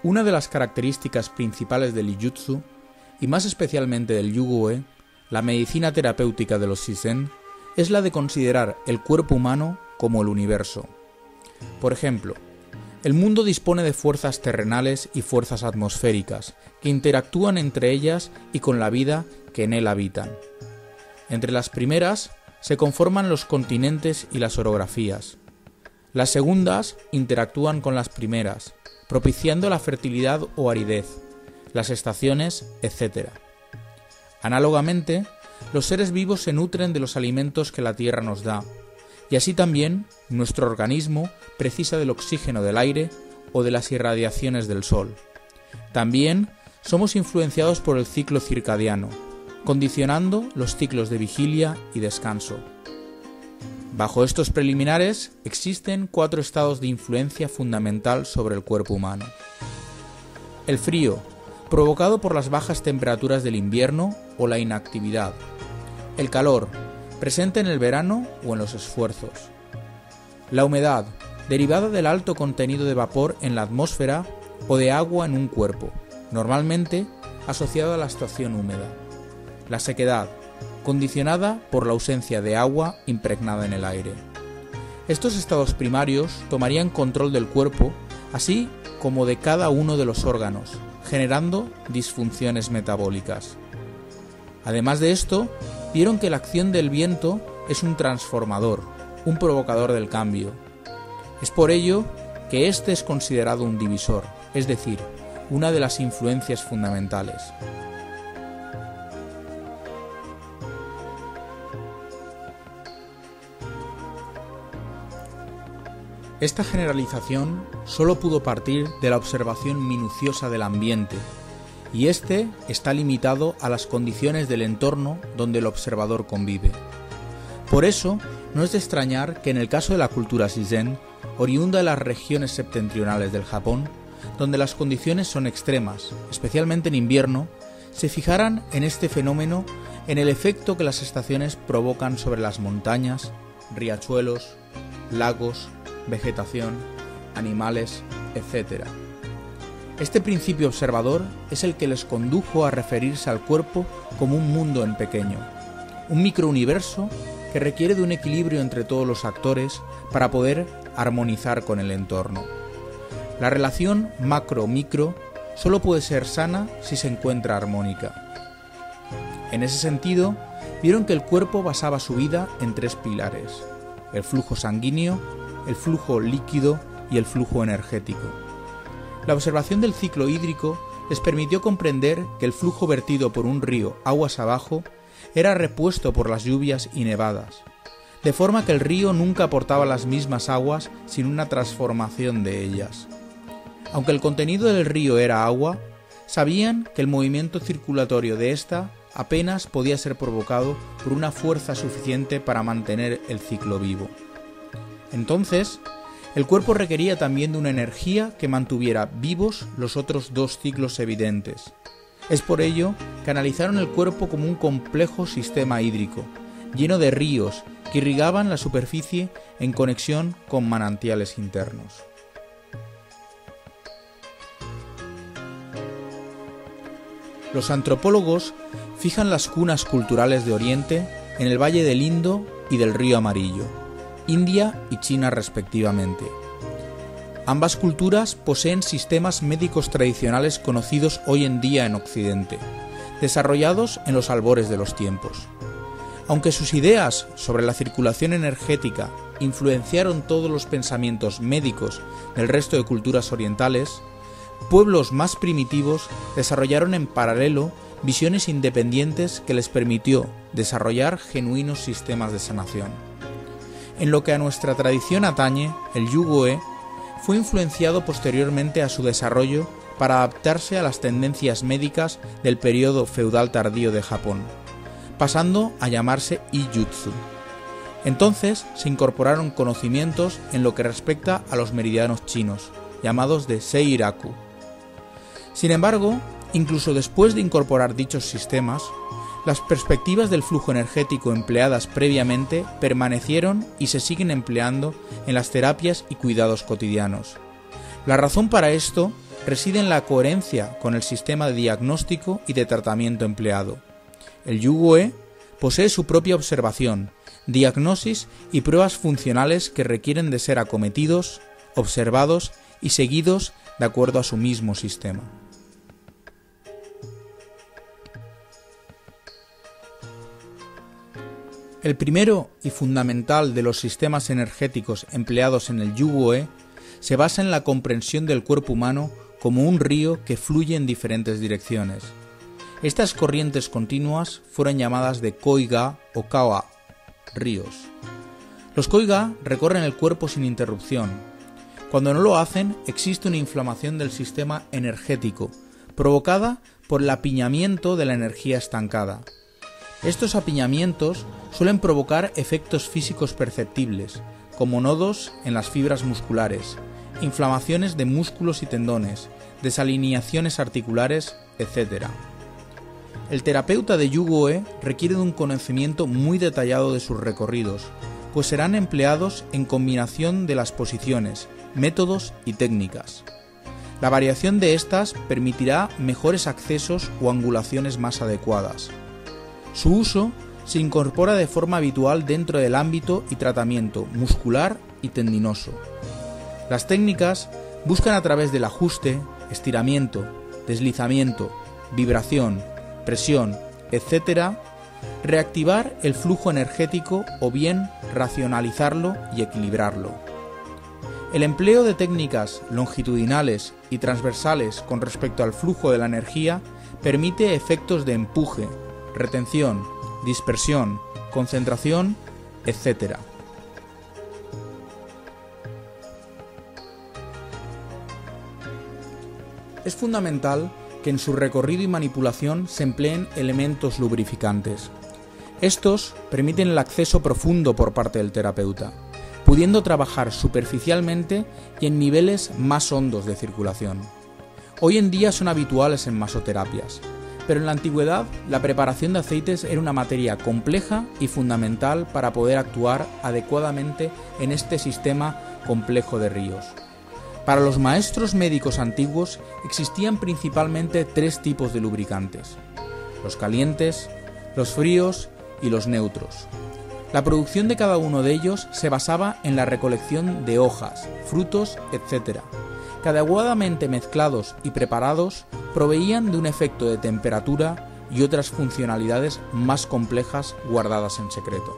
Una de las características principales del Ijutsu, y más especialmente del Yugo-e, la medicina terapéutica de los Shizen, es la de considerar el cuerpo humano como el universo. Por ejemplo, el mundo dispone de fuerzas terrenales y fuerzas atmosféricas que interactúan entre ellas y con la vida que en él habitan. Entre las primeras se conforman los continentes y las orografías. Las segundas interactúan con las primeras, propiciando la fertilidad o aridez, las estaciones, etc. Análogamente, los seres vivos se nutren de los alimentos que la tierra nos da, y así también nuestro organismo precisa del oxígeno del aire o de las irradiaciones del sol. También somos influenciados por el ciclo circadiano, condicionando los ciclos de vigilia y descanso. Bajo estos preliminares existen 4 estados de influencia fundamental sobre el cuerpo humano. El frío, provocado por las bajas temperaturas del invierno o la inactividad. El calor, presente en el verano o en los esfuerzos. La humedad, derivada del alto contenido de vapor en la atmósfera o de agua en un cuerpo, normalmente asociado a la estación húmeda. La sequedad, condicionada por la ausencia de agua impregnada en el aire. Estos estados primarios tomarían control del cuerpo, así como de cada uno de los órganos, generando disfunciones metabólicas. Además de esto, vieron que la acción del viento es un transformador, un provocador del cambio. Es por ello que este es considerado un divisor, es decir, una de las influencias fundamentales. Esta generalización solo pudo partir de la observación minuciosa del ambiente, y este está limitado a las condiciones del entorno donde el observador convive. Por eso, no es de extrañar que en el caso de la cultura Shizen, oriunda de las regiones septentrionales del Japón, donde las condiciones son extremas, especialmente en invierno, se fijaran en este fenómeno en el efecto que las estaciones provocan sobre las montañas, riachuelos, lagos, vegetación, animales, etc. Este principio observador es el que les condujo a referirse al cuerpo como un mundo en pequeño, un microuniverso que requiere de un equilibrio entre todos los actores para poder armonizar con el entorno. La relación macro-micro solo puede ser sana si se encuentra armónica. En ese sentido, vieron que el cuerpo basaba su vida en 3 pilares: el flujo sanguíneo, el flujo líquido y el flujo energético. La observación del ciclo hídrico les permitió comprender que el flujo vertido por un río aguas abajo era repuesto por las lluvias y nevadas, de forma que el río nunca aportaba las mismas aguas sin una transformación de ellas. Aunque el contenido del río era agua, sabían que el movimiento circulatorio de ésta apenas podía ser provocado por una fuerza suficiente para mantener el ciclo vivo. Entonces, el cuerpo requería también de una energía que mantuviera vivos los otros 2 ciclos evidentes. Es por ello que analizaron el cuerpo como un complejo sistema hídrico, lleno de ríos que irrigaban la superficie en conexión con manantiales internos. Los antropólogos fijan las cunas culturales de Oriente en el Valle del Indo y del Río Amarillo, India y China respectivamente. Ambas culturas poseen sistemas médicos tradicionales conocidos hoy en día en Occidente, desarrollados en los albores de los tiempos. Aunque sus ideas sobre la circulación energética influenciaron todos los pensamientos médicos del resto de culturas orientales, pueblos más primitivos desarrollaron en paralelo visiones independientes que les permitió desarrollar genuinos sistemas de sanación. En lo que a nuestra tradición atañe, el Yugo-e fue influenciado posteriormente a su desarrollo para adaptarse a las tendencias médicas del periodo feudal tardío de Japón, pasando a llamarse Ijutsu. Entonces se incorporaron conocimientos en lo que respecta a los meridianos chinos, llamados de Seiraku. Sin embargo, incluso después de incorporar dichos sistemas, las perspectivas del flujo energético empleadas previamente permanecieron y se siguen empleando en las terapias y cuidados cotidianos. La razón para esto reside en la coherencia con el sistema de diagnóstico y de tratamiento empleado. El Yugüe posee su propia observación, diagnosis y pruebas funcionales que requieren de ser acometidos, observados y seguidos de acuerdo a su mismo sistema. El primero y fundamental de los sistemas energéticos empleados en el Yugüe se basa en la comprensión del cuerpo humano como un río que fluye en diferentes direcciones. Estas corrientes continuas fueron llamadas de Koiga o Kawa, ríos. Los Koiga recorren el cuerpo sin interrupción. Cuando no lo hacen, existe una inflamación del sistema energético, provocada por el apiñamiento de la energía estancada. Estos apiñamientos suelen provocar efectos físicos perceptibles, como nodos en las fibras musculares, inflamaciones de músculos y tendones, desalineaciones articulares, etc. El terapeuta de Yugüe requiere de un conocimiento muy detallado de sus recorridos, pues serán empleados en combinación de las posiciones, métodos y técnicas. La variación de estas permitirá mejores accesos o angulaciones más adecuadas. Su uso se incorpora de forma habitual dentro del ámbito y tratamiento muscular y tendinoso. Las técnicas buscan a través del ajuste, estiramiento, deslizamiento, vibración, presión, etc., reactivar el flujo energético o bien racionalizarlo y equilibrarlo. El empleo de técnicas longitudinales y transversales con respecto al flujo de la energía permite efectos de empuje, retención, dispersión, concentración, etc. Es fundamental que en su recorrido y manipulación se empleen elementos lubrificantes. Estos permiten el acceso profundo por parte del terapeuta, pudiendo trabajar superficialmente y en niveles más hondos de circulación. Hoy en día son habituales en masoterapias, pero en la antigüedad la preparación de aceites era una materia compleja y fundamental para poder actuar adecuadamente en este sistema complejo de ríos. Para los maestros médicos antiguos existían principalmente tres tipos de lubricantes: los calientes, los fríos y los neutros. La producción de cada uno de ellos se basaba en la recolección de hojas, frutos, etc., que adecuadamente mezclados y preparados proveían de un efecto de temperatura y otras funcionalidades más complejas guardadas en secreto.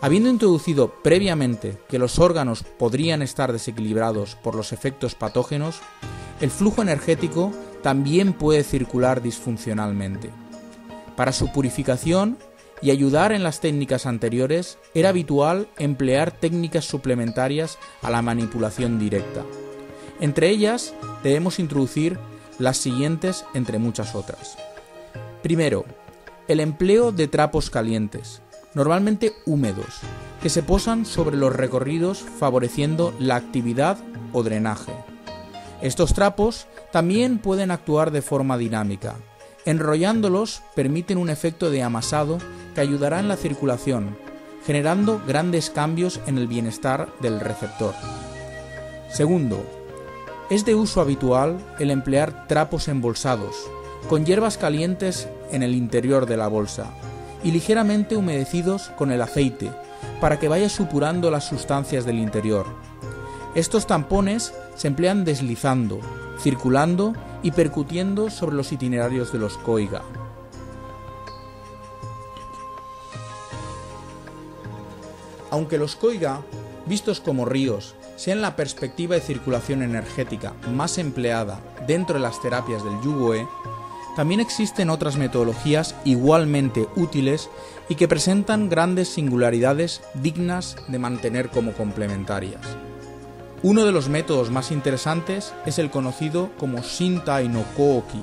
Habiendo introducido previamente que los órganos podrían estar desequilibrados por los efectos patógenos, el flujo energético también puede circular disfuncionalmente. Para su purificación y ayudar en las técnicas anteriores, era habitual emplear técnicas suplementarias a la manipulación directa. Entre ellas debemos introducir las siguientes entre muchas otras. Primero, el empleo de trapos calientes, normalmente húmedos, que se posan sobre los recorridos favoreciendo la actividad o drenaje. Estos trapos también pueden actuar de forma dinámica. Enrollándolos permiten un efecto de amasado que ayudará en la circulación, generando grandes cambios en el bienestar del receptor. Segundo, es de uso habitual el emplear trapos embolsados, con hierbas calientes en el interior de la bolsa, y ligeramente humedecidos con el aceite, para que vaya supurando las sustancias del interior. Estos tampones se emplean deslizando, circulando y percutiendo sobre los itinerarios de los Koiga. Aunque los Koiga, vistos como ríos, sean la perspectiva de circulación energética más empleada dentro de las terapias del Yugüe, también existen otras metodologías igualmente útiles y que presentan grandes singularidades dignas de mantener como complementarias. Uno de los métodos más interesantes es el conocido como Shintai no Kōki,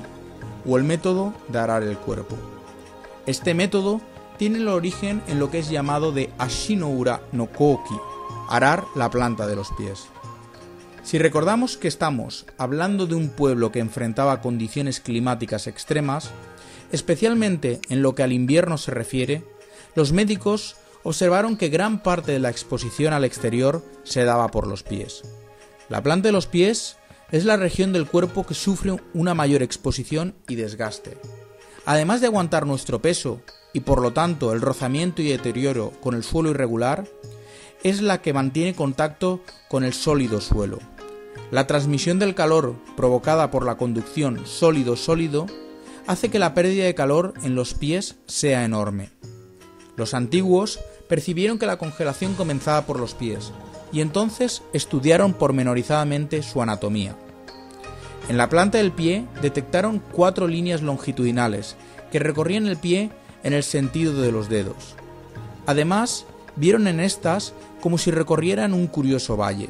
o el método de arar el cuerpo. Este método tiene el origen en lo que es llamado de Ashinoura no Kōki, arar la planta de los pies. Si recordamos que estamos hablando de un pueblo que enfrentaba condiciones climáticas extremas, especialmente en lo que al invierno se refiere, los médicos observaron que gran parte de la exposición al exterior se daba por los pies. La planta de los pies es la región del cuerpo que sufre una mayor exposición y desgaste. Además de aguantar nuestro peso y por lo tanto el rozamiento y deterioro con el suelo irregular, es la que mantiene contacto con el sólido suelo. La transmisión del calor provocada por la conducción sólido-sólido hace que la pérdida de calor en los pies sea enorme. Los antiguos percibieron que la congelación comenzaba por los pies y entonces estudiaron pormenorizadamente su anatomía. En la planta del pie detectaron 4 líneas longitudinales que recorrían el pie en el sentido de los dedos. Además, vieron en estas como si recorrieran un curioso valle.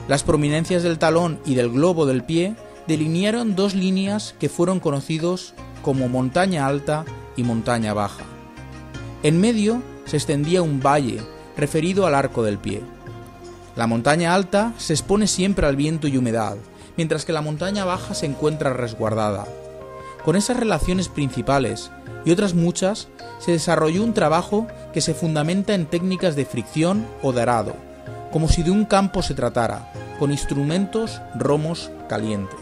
Las prominencias del talón y del globo del pie delinearon 2 líneas que fueron conocidos como montaña alta y montaña baja. En medio se extendía un valle referido al arco del pie. La montaña alta se expone siempre al viento y humedad, mientras que la montaña baja se encuentra resguardada. Con esas relaciones principales y otras muchas, se desarrolló un trabajo que se fundamenta en técnicas de fricción o de arado, como si de un campo se tratara, con instrumentos romos calientes.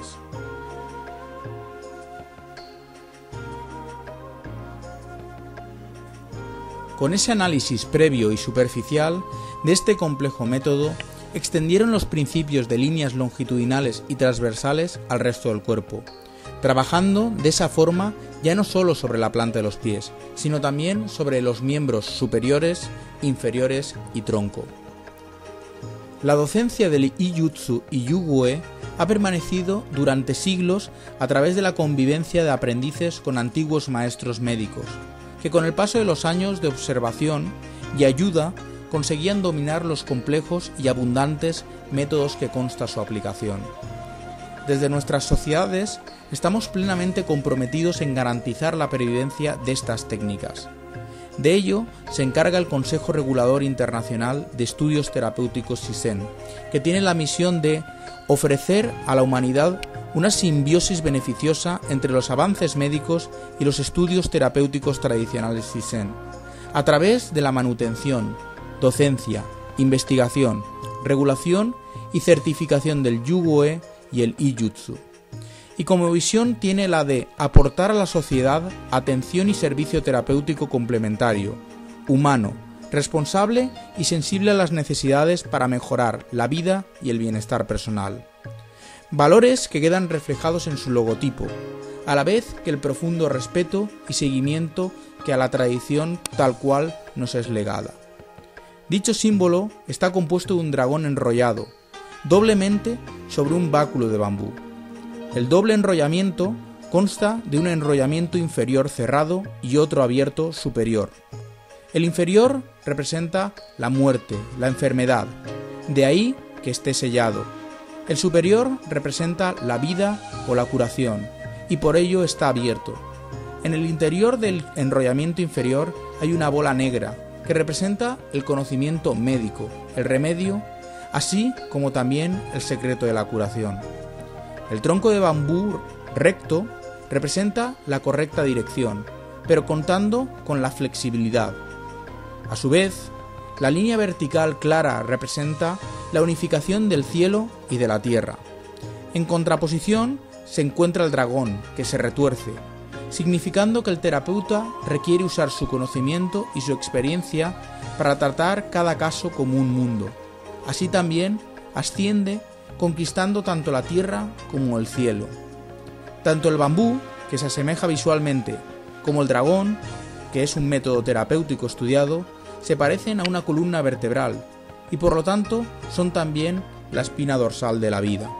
Con ese análisis previo y superficial de este complejo método, extendieron los principios de líneas longitudinales y transversales al resto del cuerpo, trabajando de esa forma ya no solo sobre la planta de los pies, sino también sobre los miembros superiores, inferiores y tronco. La docencia del Ijutsu y Yugue ha permanecido durante siglos a través de la convivencia de aprendices con antiguos maestros médicos, que con el paso de los años de observación y ayuda conseguían dominar los complejos y abundantes métodos que consta su aplicación. Desde nuestras sociedades estamos plenamente comprometidos en garantizar la pervivencia de estas técnicas. De ello se encarga el Consejo Regulador Internacional de Estudios Terapéuticos CISEN, que tiene la misión de ofrecer a la humanidad una simbiosis beneficiosa entre los avances médicos y los estudios terapéuticos tradicionales CISEN, a través de la manutención, docencia, investigación, regulación y certificación del Yugue y el Ijutsu. Y como visión tiene la de aportar a la sociedad atención y servicio terapéutico complementario, humano, responsable y sensible a las necesidades para mejorar la vida y el bienestar personal. Valores que quedan reflejados en su logotipo, a la vez que el profundo respeto y seguimiento que a la tradición tal cual nos es legada. Dicho símbolo está compuesto de un dragón enrollado, doblemente sobre un báculo de bambú. El doble enrollamiento consta de un enrollamiento inferior cerrado y otro abierto superior. El inferior representa la muerte, la enfermedad, de ahí que esté sellado. El superior representa la vida o la curación, y por ello está abierto. En el interior del enrollamiento inferior hay una bola negra, que representa el conocimiento médico, el remedio, así como también el secreto de la curación. El tronco de bambú recto representa la correcta dirección, pero contando con la flexibilidad. A su vez, la línea vertical clara representa la unificación del cielo y de la tierra. En contraposición se encuentra el dragón, que se retuerce, significando que el terapeuta requiere usar su conocimiento y su experiencia para tratar cada caso como un mundo. Así también asciende conquistando tanto la tierra como el cielo. Tanto el bambú, que se asemeja visualmente, como el dragón, que es un método terapéutico estudiado, se parecen a una columna vertebral y por lo tanto son también la espina dorsal de la vida.